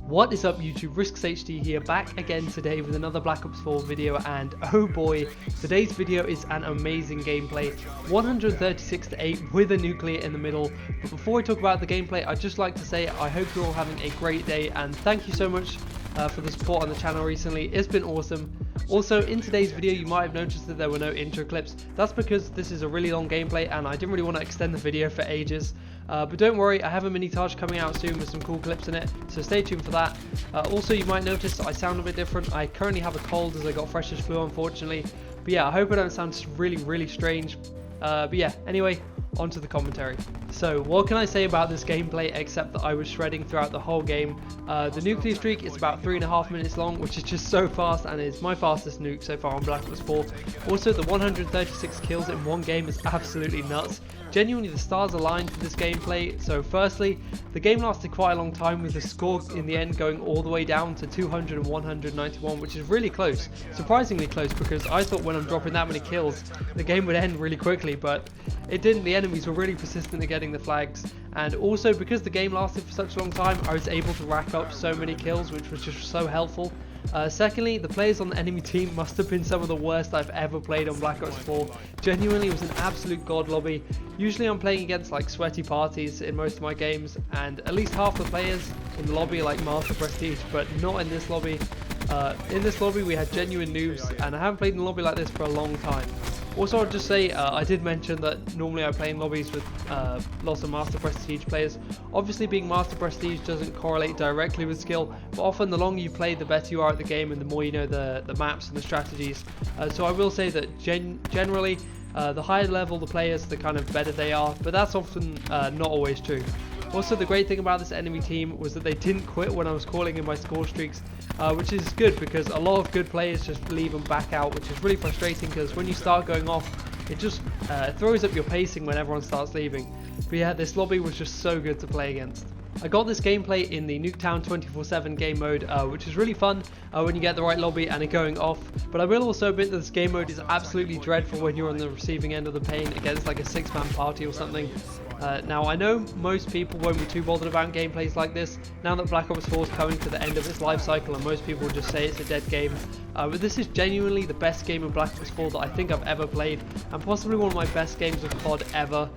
What is up YouTube, RiskzzHD here, back again today with another Black Ops 4 video, and oh boy, today's video is an amazing gameplay. 136-8 with a nuclear in the middle. But before we talk about the gameplay, I'd just like to say I hope you're all having a great day, and thank you so much for the support on the channel recently. It's been awesome. Also, in today's video you might have noticed that there were no intro clips. That's because this is a really long gameplay and I didn't really want to extend the video for ages. But don't worry, I have a mini-taj coming out soon with some cool clips in it, so stay tuned for that. Also, you might notice I sound a bit different. I currently have a cold as I got freshers flu, unfortunately. But yeah, I hope I don't sound really strange. But yeah, anyway, on to the commentary. So what can I say about this gameplay except that I was shredding throughout the whole game. The nuclear streak is about 3.5 minutes long, which is just so fast, and is my fastest nuke so far on Black Ops 4. Also, the 136 kills in one game is absolutely nuts. Genuinely, the stars aligned for this gameplay. So firstly, the game lasted quite a long time, with the score in the end going all the way down to 200 and 191, which is really close, surprisingly close, because I thought when I'm dropping that many kills the game would end really quickly, but it didn't. The enemies were really persistent at getting the flags, and also because the game lasted for such a long time, I was able to rack up so many kills, which was just so helpful. Secondly, the players on the enemy team must have been some of the worst I've ever played on Black Ops 4. Genuinely, it was an absolute god lobby. Usually I'm playing against like sweaty parties in most of my games, and at least half the players in the lobby are like Master Prestige, but not in this lobby. In this lobby we had genuine noobs, and I haven't played in a lobby like this for a long time. Also, I'll just say, I did mention that normally I play in lobbies with lots of Master Prestige players. Obviously, being Master Prestige doesn't correlate directly with skill, but often the longer you play, the better you are at the game and the more you know the maps and the strategies. So I will say that generally, the higher level the players, the kind of better they are, but that's often not always true. Also, the great thing about this enemy team was that they didn't quit when I was calling in my score streaks, which is good because a lot of good players just leave and back out, which is really frustrating because when you start going off, it just throws up your pacing when everyone starts leaving. But yeah, this lobby was just so good to play against. I got this gameplay in the Nuketown 24/7 game mode, which is really fun when you get the right lobby and it going off, but I will also admit that this game mode is absolutely dreadful when you're on the receiving end of the pain against like a 6-man party or something. Now, I know most people won't be too bothered about gameplays like this now that Black Ops 4 is coming to the end of its life cycle, and most people will just say it's a dead game. But this is genuinely the best game of Black Ops 4 that I think I've ever played, and possibly one of my best games of COD ever.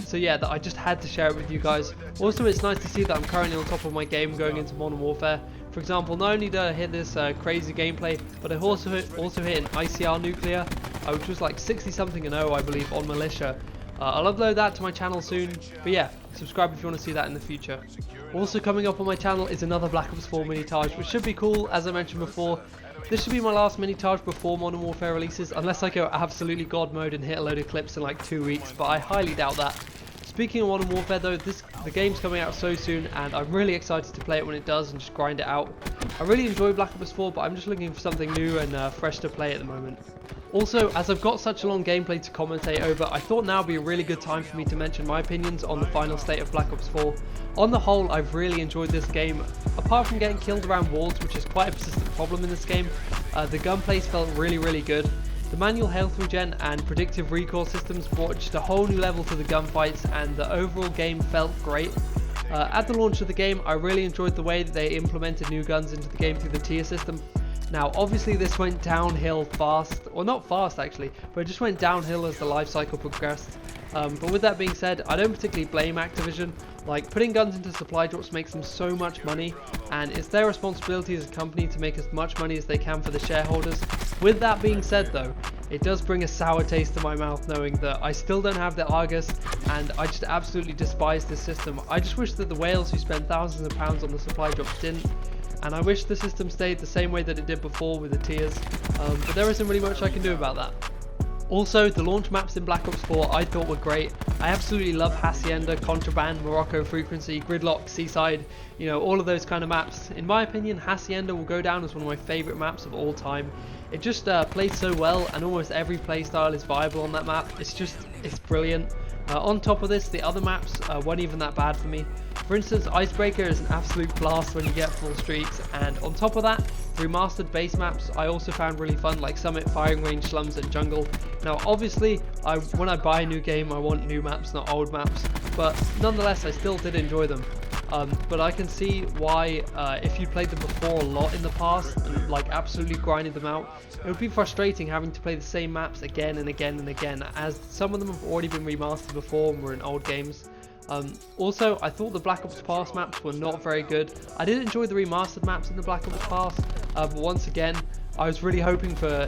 So yeah, that I just had to share it with you guys. Also, it's nice to see that I'm currently on top of my game going into Modern Warfare. For example, not only did I hit this crazy gameplay, but I also hit an ICR nuclear, which was like 60 something and 0, I believe, on Militia. I'll upload that to my channel soon, but yeah, subscribe if you want to see that in the future. Also coming up on my channel is another Black Ops 4 mini-taj, which should be cool. As I mentioned before, this should be my last mini-taj before Modern Warfare releases, unless I go absolutely god mode and hit a load of clips in like 2 weeks, but I highly doubt that. Speaking of Modern Warfare though, the game's coming out so soon, and I'm really excited to play it when it does and just grind it out. I really enjoy Black Ops 4, but I'm just looking for something new and fresh to play at the moment. Also, as I've got such a long gameplay to commentate over, I thought now would be a really good time for me to mention my opinions on the final state of Black Ops 4. On the whole, I've really enjoyed this game. Apart from getting killed around walls, which is quite a persistent problem in this game, the gunplay felt really good. The manual health regen and predictive recoil systems brought just a whole new level to the gunfights, and the overall game felt great. At the launch of the game, I really enjoyed the way that they implemented new guns into the game through the tier system. Now, obviously this went downhill fast, or not fast actually, but it just went downhill as the life cycle progressed. But with that being said, I don't particularly blame Activision. Like, putting guns into supply drops makes them so much money, and it's their responsibility as a company to make as much money as they can for the shareholders. With that being said though, it does bring a sour taste to my mouth knowing that I still don't have the Argus, and I just absolutely despise this system. I just wish that the whales who spend thousands of pounds on the supply drops didn't, and I wish the system stayed the same way that it did before with the tiers, but there isn't really much I can do about that. Also, the launch maps in Black Ops 4 I thought were great. I absolutely love Hacienda, Contraband, Morocco Frequency, Gridlock, Seaside, you know, all of those kind of maps. In my opinion, Hacienda will go down as one of my favourite maps of all time. It just plays so well, and almost every playstyle is viable on that map. It's brilliant. On top of this, the other maps weren't even that bad for me. For instance, Icebreaker is an absolute blast when you get full streaks, and on top of that, remastered base maps I also found really fun, like Summit, Firing Range, Slums and Jungle. Now obviously, when I buy a new game I want new maps, not old maps, but nonetheless I still did enjoy them. but I can see why if you played them before a lot in the past and like absolutely grinded them out, it would be frustrating having to play the same maps again and again and again, as some of them have already been remastered before and were in old games. Also, I thought the Black Ops Pass maps were not very good. I did enjoy the remastered maps in the Black Ops Pass, but once again, I was really hoping for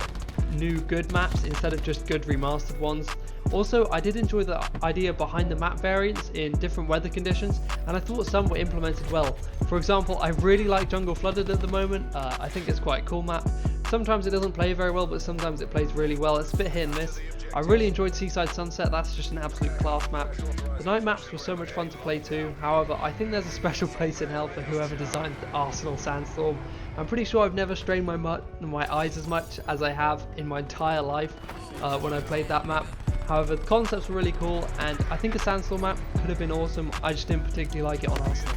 new good maps instead of just good remastered ones. Also, I did enjoy the idea behind the map variants in different weather conditions, and I thought some were implemented well. For example, I really like Jungle Flooded at the moment. I think it's quite a cool map. Sometimes it doesn't play very well, but sometimes it plays really well. It's a bit hit and miss. I really enjoyed Seaside Sunset. That's just an absolute class map. The night maps were so much fun to play too. However, I think there's a special place in hell for whoever designed the Arsenal Sandstorm. I'm pretty sure I've never strained my eyes as much as I have in my entire life when I played that map. However, the concepts were really cool, and I think a Sandstorm map could have been awesome. I just didn't particularly like it on Arsenal.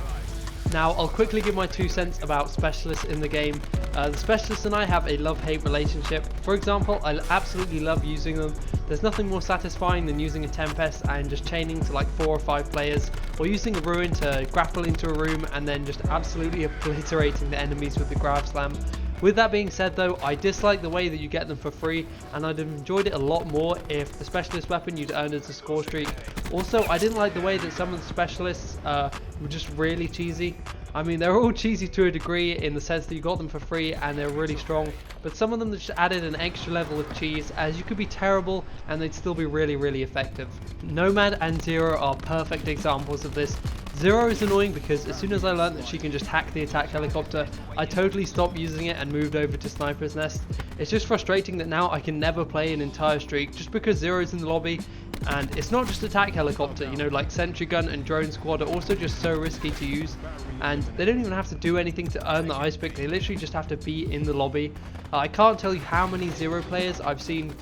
Now, I'll quickly give my 2 cents about specialists in the game. The specialists and I have a love-hate relationship. For example, I absolutely love using them. There's nothing more satisfying than using a Tempest and just chaining to like 4 or 5 players, or using a Ruin to grapple into a room and then just absolutely obliterating the enemies with the Grav Slam. With that being said though, I dislike the way that you get them for free, and I'd have enjoyed it a lot more if the specialist weapon you'd earned as a score streak. Also, I didn't like the way that some of the specialists were just really cheesy. I mean, they're all cheesy to a degree in the sense that you got them for free and they're really strong, but some of them just added an extra level of cheese, as you could be terrible and they'd still be really, really effective. Nomad and Zero are perfect examples of this. Zero is annoying because as soon as I learned that she can just hack the attack helicopter, I totally stopped using it and moved over to Sniper's Nest. It's just frustrating that now I can never play an entire streak just because Zero's in the lobby. And it's not just attack helicopter, you know, like sentry gun and drone squad are also just so risky to use, and they don't even have to do anything to earn the ice pick. They literally just have to be in the lobby. I can't tell you how many Zero players I've seen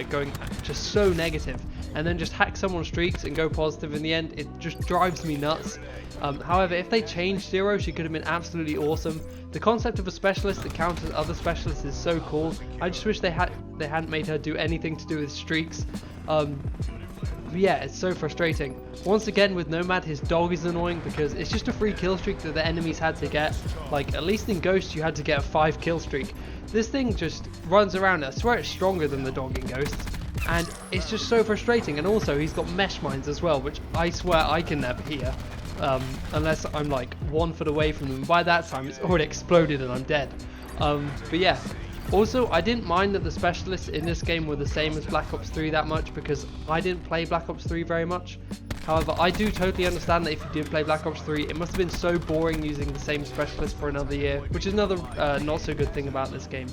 going just so negative and then just hack someone's streaks and go positive in the end. It just drives me nuts. However, if they changed Zero, she could have been absolutely awesome. The concept of a specialist that counters other specialists is so cool. I just wish they hadn't made her do anything to do with streaks. But yeah, it's so frustrating. Once again, with Nomad, his dog is annoying because it's just a free kill streak that the enemies had to get. Like, at least in Ghost you had to get a 5 kill streak. This thing just runs around. I swear it's stronger than the dog in Ghost, and it's just so frustrating. And also he's got mesh mines as well, which I swear I can never hear unless I'm like 1 foot away from them. By that time it's already exploded and I'm dead. But yeah. Also, I didn't mind that the specialists in this game were the same as Black Ops 3 that much because I didn't play Black Ops 3 very much. However, I do totally understand that if you did play Black Ops 3, it must have been so boring using the same specialist for another year, which is another not so good thing about this game.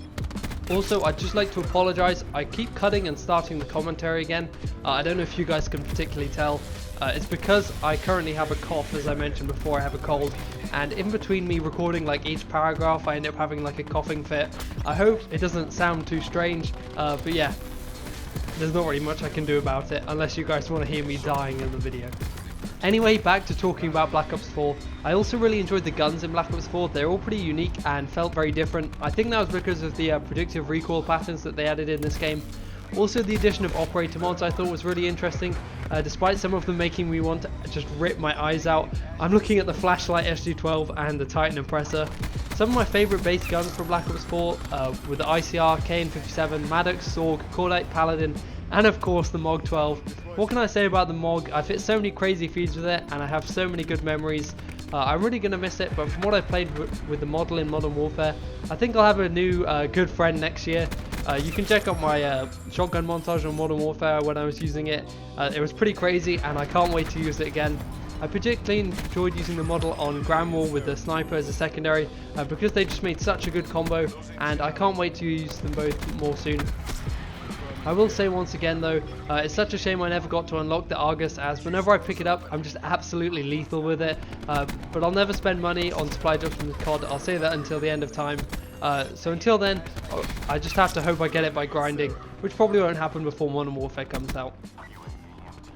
Also, I'd just like to apologise. I keep cutting and starting the commentary again. I don't know if you guys can particularly tell. It's because I currently have a cough, as I mentioned before. I have a cold, and in between me recording like each paragraph, I end up having like a coughing fit. I hope it doesn't sound too strange, but yeah, there's not really much I can do about it unless you guys want to hear me dying in the video. Anyway, back to talking about Black Ops 4. I also really enjoyed the guns in Black Ops 4. They're all pretty unique and felt very different. I think that was because of the predictive recoil patterns that they added in this game. Also, the addition of operator mods I thought was really interesting, despite some of them making me want to just rip my eyes out. I'm looking at the Flashlight SG-12 and the Titan Impressor. Some of my favourite base guns from Black Ops 4 were the ICR, KN-57, Maddox, Sorg, Cordite, Paladin, and of course the MOG 12. What can I say about the MOG? I've hit so many crazy feeds with it and I have so many good memories. I'm really going to miss it, but from what I played with the model in Modern Warfare, I think I'll have a new good friend next year. You can check out my shotgun montage on Modern Warfare when I was using it. It was pretty crazy and I can't wait to use it again. I particularly enjoyed using the model on Grand Wall with the sniper as a secondary because they just made such a good combo, and I can't wait to use them both more soon. I will say once again though, it's such a shame I never got to unlock the Argus, as whenever I pick it up I'm just absolutely lethal with it, but I'll never spend money on supply drops from the COD. I'll say that until the end of time. So until then, I just have to hope I get it by grinding, which probably won't happen before Modern Warfare comes out.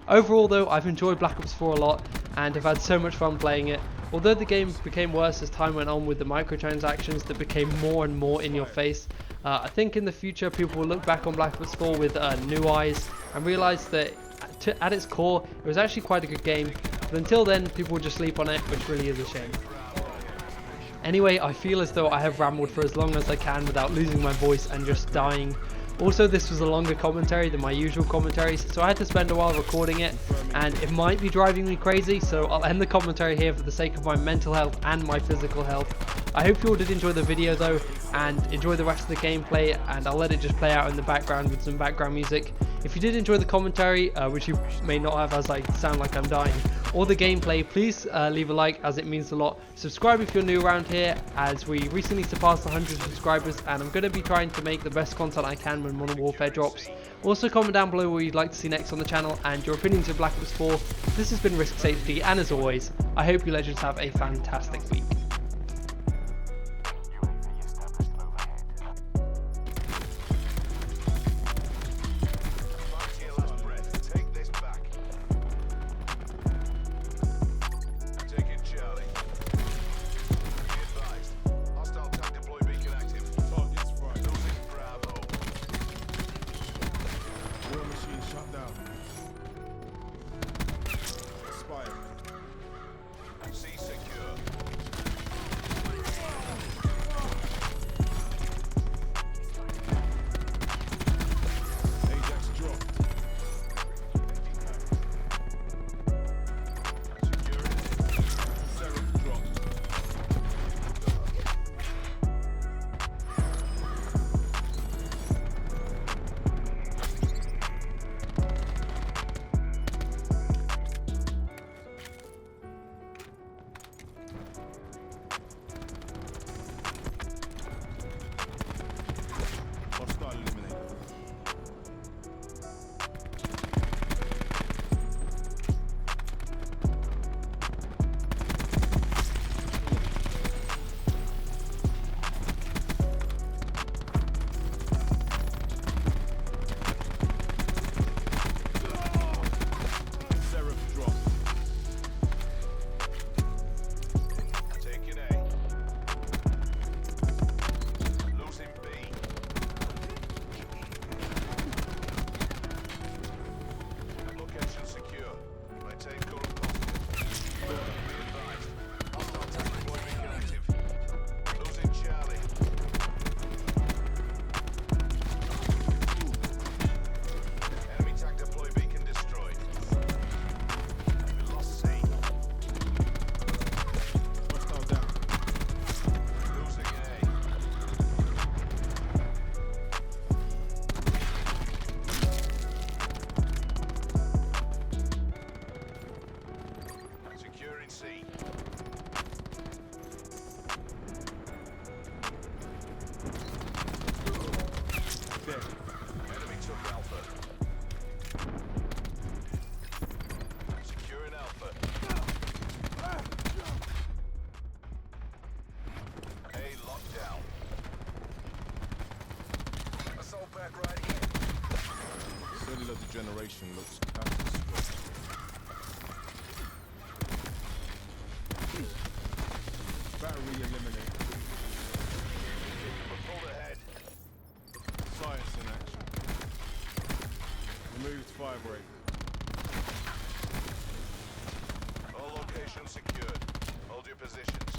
Overall though, I've enjoyed Black Ops 4 a lot and have had so much fun playing it. Although the game became worse as time went on with the microtransactions that became more and more in your face, I think in the future people will look back on Black Ops 4 with new eyes and realise that at its core it was actually quite a good game. But until then, people will just sleep on it, which really is a shame. Anyway, I feel as though I have rambled for as long as I can without losing my voice and just dying. Also, this was a longer commentary than my usual commentaries, so I had to spend a while recording it, and it might be driving me crazy, so I'll end the commentary here for the sake of my mental health and my physical health. I hope you all did enjoy the video though, and enjoy the rest of the gameplay, and I'll let it just play out in the background with some background music. If you did enjoy the commentary, which you may not have as I sound like I'm dying, or the gameplay, please leave a like as it means a lot. Subscribe if you're new around here, as we recently surpassed 100 subscribers, and I'm going to be trying to make the best content I can when Modern Warfare drops. Also comment down below what you'd like to see next on the channel and your opinions of Black Ops 4. This has been RiskzzHD, and as always, I hope you legends have a fantastic week. Generation looks catastrophic. Battery eliminated. Pulled ahead. Science in action. Removed 5 rate. All locations secured. Hold your positions.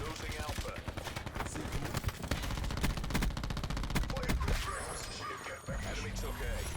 Losing Alpha. Enemy took A.